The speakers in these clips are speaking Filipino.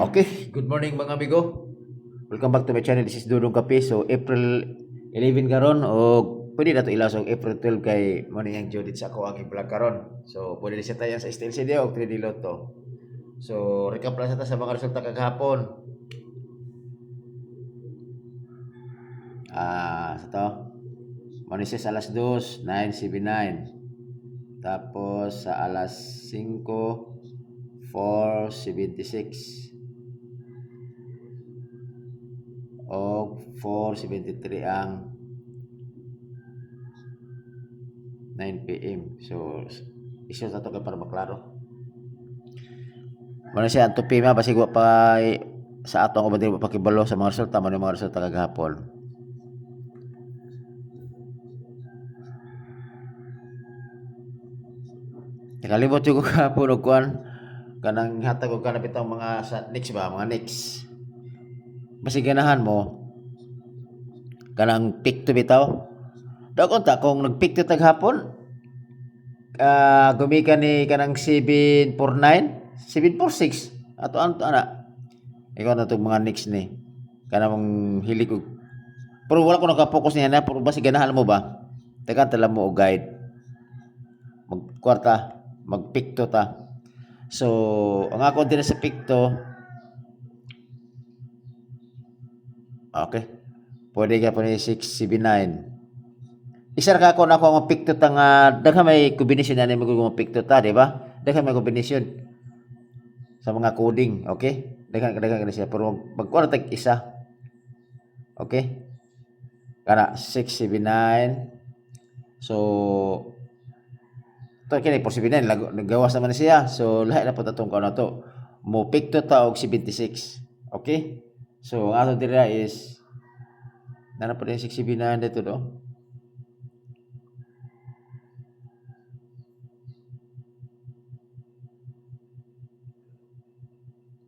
Okay, good morning mga amigo. Welcome back to my channel. This is Dudong Kape. So, April 11 karon o pwede na ito ilasog April 12 kay mo niyang Judith sa ako aking vlog karon. So, pwede na siya tayo sa style CD o 3D Lotto. So, recap lang sa mga resulta kagahapon. Sa to. Manises alas 2, 9:79. Tapos sa alas 5, 4:76. O 4:73 ang 9 PM. So, iso sa to kay para maklaro. Muna siya, 2 PM basig wa pa sa ato ang ba pakibalo sa mga resulta, man yung mga resulta kagahapon. Nakalimot yung kahapon og kuan kanang hatag og kanang bitang mga sa next ba, mga next. Basig ganahan mo kanang pick to bitaw. Dakon ta kung nag-pick to taghapon, gumikan ni kanang 749, 746 ato ana. Ikaw na itong mga next ni kanang hilig og pero wala ko naka-focus niya na pero basig ganahan mo ba? Teka tala mo og guide. Magkwarta, magpikto ta. So, ang ako din sa pikto, okay. Pwede ka po ni 679. Isa ka ako na ako ang pikto ta nga daghan may kombinasyon na mo kung pikto ta, di ba? Daghan may kombinasyon sa mga coding, okay? Daghan siya pero magkuha tag isa. Okay? Kana 679. So, ito kini for 79 nagawas naman siya. So lahi na po tatong kuno to. Mo pick to ta og 76. Okay? So ang ato dira is nana pa din 679 dito do.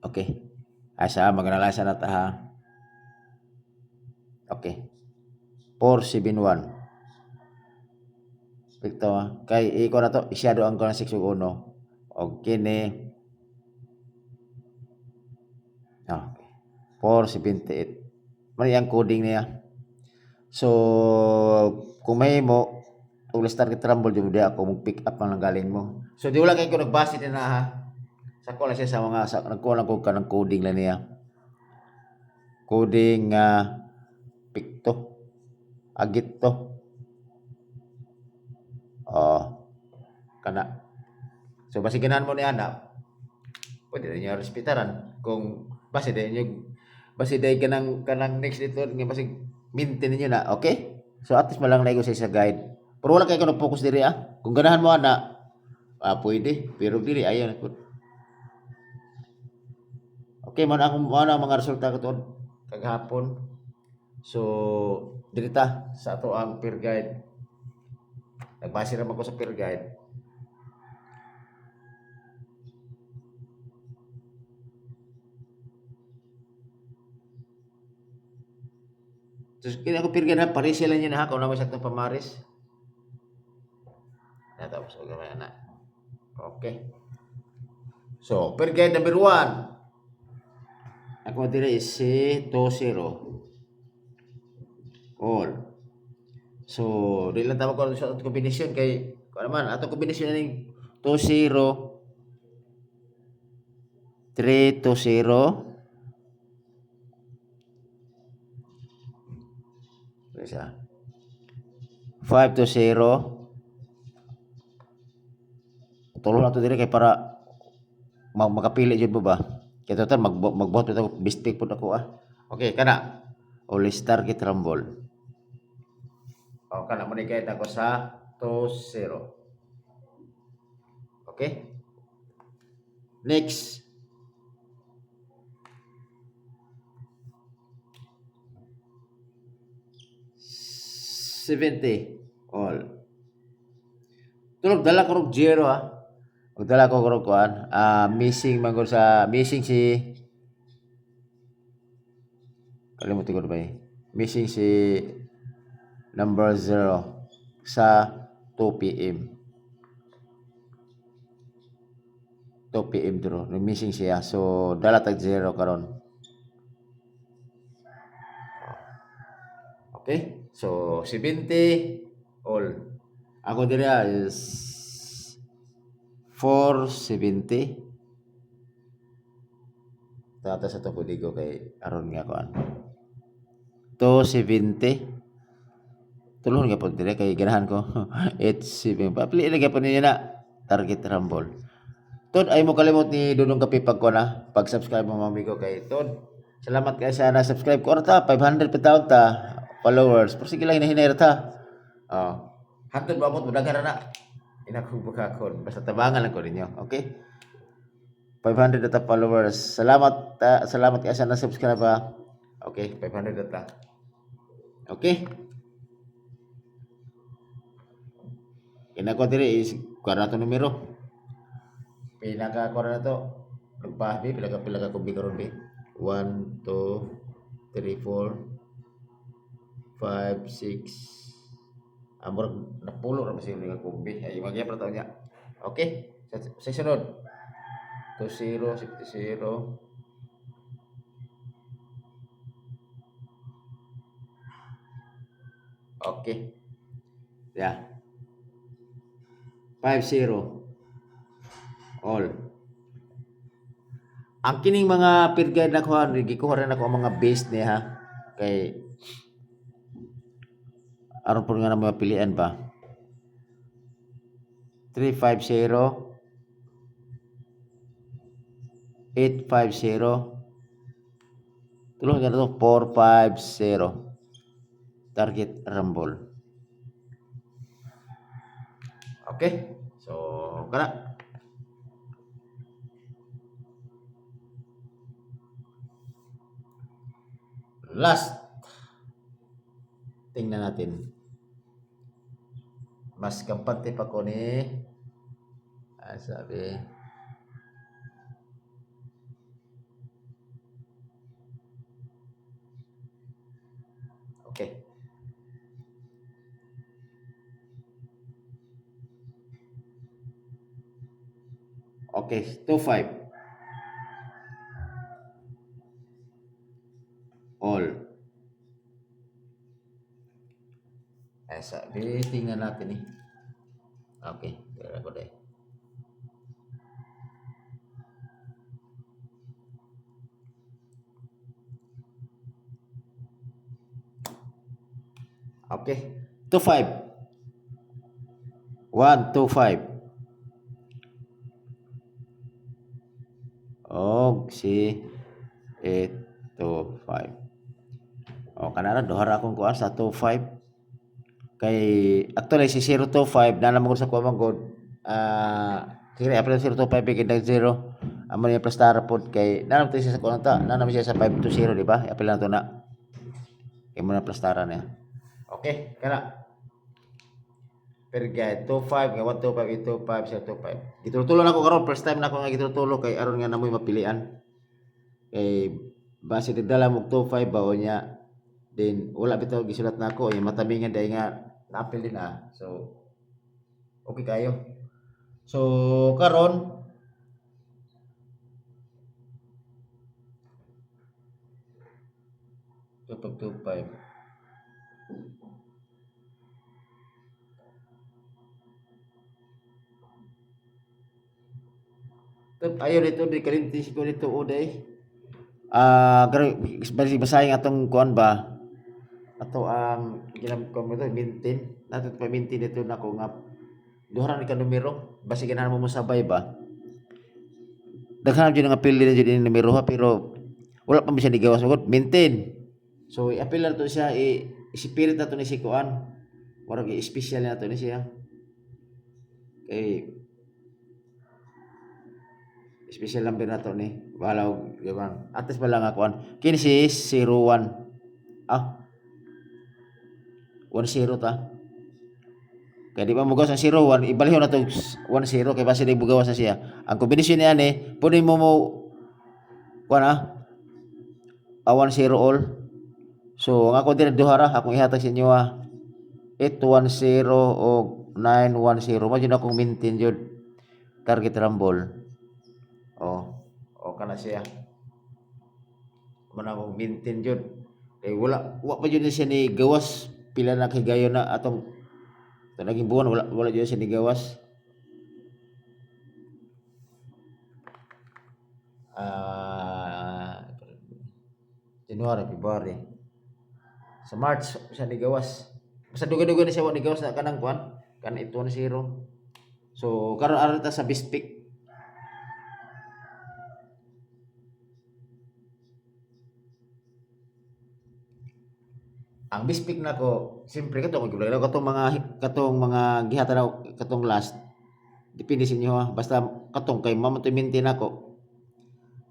Okay. Asa magnalasa na ta ha. Okay. 471. Pikto kay iko na to isyado ang kuno 6 ug 1. Og kini okay. 478. Mali ang coding niya. So kung may mo ug start kit rumble jud ako mong pick up ang galing mo. So di wala kay ko nagbase din na ha. Sa ko lang siya sa mga nagkuha lang ko kanang coding lang niya. Coding pikto. Agit to. Kana. So basi ganahan mo ni ana. Pwede na niya respetaran kung basi day kanang next dito nga basi maintain niyo na, okay? So at least malang laigo sa guide. Pero wala kay ko focus diri Kung ganahan mo ana, pwede, pero diri ayan ko. Okay, man ang mga resulta ko kagahapon. So, diri ta sa ato ang peer guide. Nagbase ra man ko sa peer guide. So, kaya ako peer guide na pares sila niya na ha kung naman sa pamaris. Natapos ko gamay na. Okay. So, peer guide number 1. Ako diri is si 20. All. So, di lang tawag ko sa kombinasyon kay kung naman ato kombinasyon na ning 20 320 isa 520 tulo na to dire kay para makapili jud mo ba kay total magbuhat ito best pick pud ako okay kana all star kit rumble kana mo ni kay ako sa 20 okay next 70 all. Tulog dala ko rog zero Ug dala ko rog kuan. Missing man sa missing si kalimutan ko ba missing si number 0 sa 2 PM. 2 PM draw. Missing siya. So dala tag 0 karon. Okay? So 70 all. Ako dira is 470. Tata sa to ko kay aron nga kuan. 270. Tulon nga po dire kay ganahan ko. 87. Papili lagi po ninyo na target rumble. Tod ay mo kalimot ni Dudong Kapipag ko na pag-subscribe mo mga amigo kay Tod. Salamat kay sa na-subscribe ko ta 500 pitaw ta followers. Pero sige lang hinahinay ta. Hantod ba mo daghan na. Inakubukakon basta tabangan lang ko ninyo. Okay? 500 data followers. Salamat kay sa na-subscribe ba. Okay, 500 data. Okay? Kinako diri is kuha to numero. Pinaka kuha na to. Nagpahbi, pila ka kubi karon bi. 1, 2, 3, 4, 5, 6. Amor napulo ra basi nga kubi. Ay magya pra niya. Okay? Sa sunod. 20, 70. Okay. Yeah. 50 all. Ang kining mga peer guide na kuha, gikuha rin ako ang mga base niya ha. Kay aron po nga na mga pilian ba. 350 850 tulong nga to 450 target rumble. Okay? So, kana. Last. Tingnan natin. Mas kampante pa ko ni sabi. Okay. Okay, 25. All. Sabi, tingnan natin eh. Okay, tira ko deh. Okay, 25. 1, 2, 5. Og si 8, 2, 5. O kanara dohara akong kuan sa 2, 5. Kay actually si 0, 2, 5 na naman ko sa kuan god. Kira apel 0, 2, 5 bigid 0. Amo ni plus tara pod kay nanam to siya sa kuan ta. Nanam siya sa 5 to 0 di ba? Apel lang to na. Kay mo na plus tara niya. Okay, kana. Per guide 25 nga 125 825 025. Gitultulo nako karon first time nako nga gitultulo kay aron nga namoy mapilian. Kay base dala mo 25 ba niya. Then wala bitaw gisulat nako ay matamingan day nga naapil din So okay kayo. So karon pag 25 ayo dito di kalintis ko dito uday. Basahin atong kuan ba? Ato ang ginam ko mo to maintain. Nato pa maintain dito nako nga duha ni ka numero basi ganahan mo sabay ba. Daghan jud nga pili na jud ni numero ha pero wala pa mi siya digawas magod maintain. So i-appeal na to siya i-spirit na to ni si kuan. Murag i-special na to ni siya. Kay special number na to ni balaw gawan atas ba lang ako kini si 01 10 ta kaya di ba mugawas ang 01 ibalihon na to 10 kay base di bugawas na siya ang kombinasyon niya ni punin mo kuan 10 all so ang ako din duhara akong ihatag sa inyo 810 o 910 mo jud akong maintain jud target rumble. Oh, o kana siya. Mana mo maintain jud. Eh wala pa jud siya ni gawas pila na kay gayo na atong naging buwan wala jud siya ni gawas. Ah, January, February. Sa March siya ni gawas. Basta dugay-dugay na siya wa ni gawas na kanang kuan. Kan ito na zero. So karon ara ta sa Bispik. Ang Bispik nako, siyempre kato magiblag katong mga gihata daw katong last. Depende sa inyo ha. Basta katong kay maintain ako.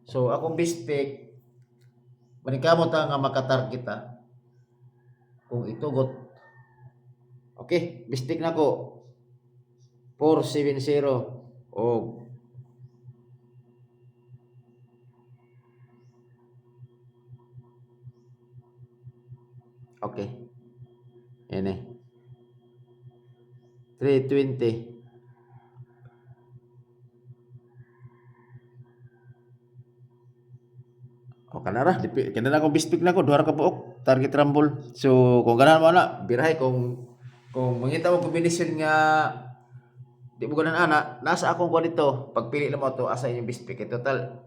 So akong Bispik maningkamot ta nga makatarget ta kung itugot. Okay, Bispik nako 470 o okay. Yan eh. 320. O kanara, kanara akong Bispik na ko, duha ra ka buok, target rumble. So kung ganahan mo na, birahay kung mangita mo kombinasyon nga di mo ganan ana, nasa akong kuha dito. Pagpili na mo to asa inyong Bispik. Total,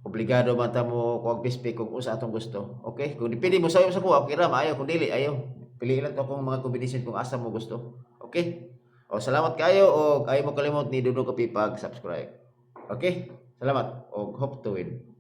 obligado man ta mo kuha Bispik kung usa atong gusto. Okay? Kung dipili mo sayo sa kuha, okay ra, maayo. Kung dili, ayaw. Piliin lang to kung mga kombinasyon kung asa mo gusto. Okay? O salamat kayo o ayaw mo kalimot ni Dudo Kapi pag subscribe. Okay? Salamat o hope to win.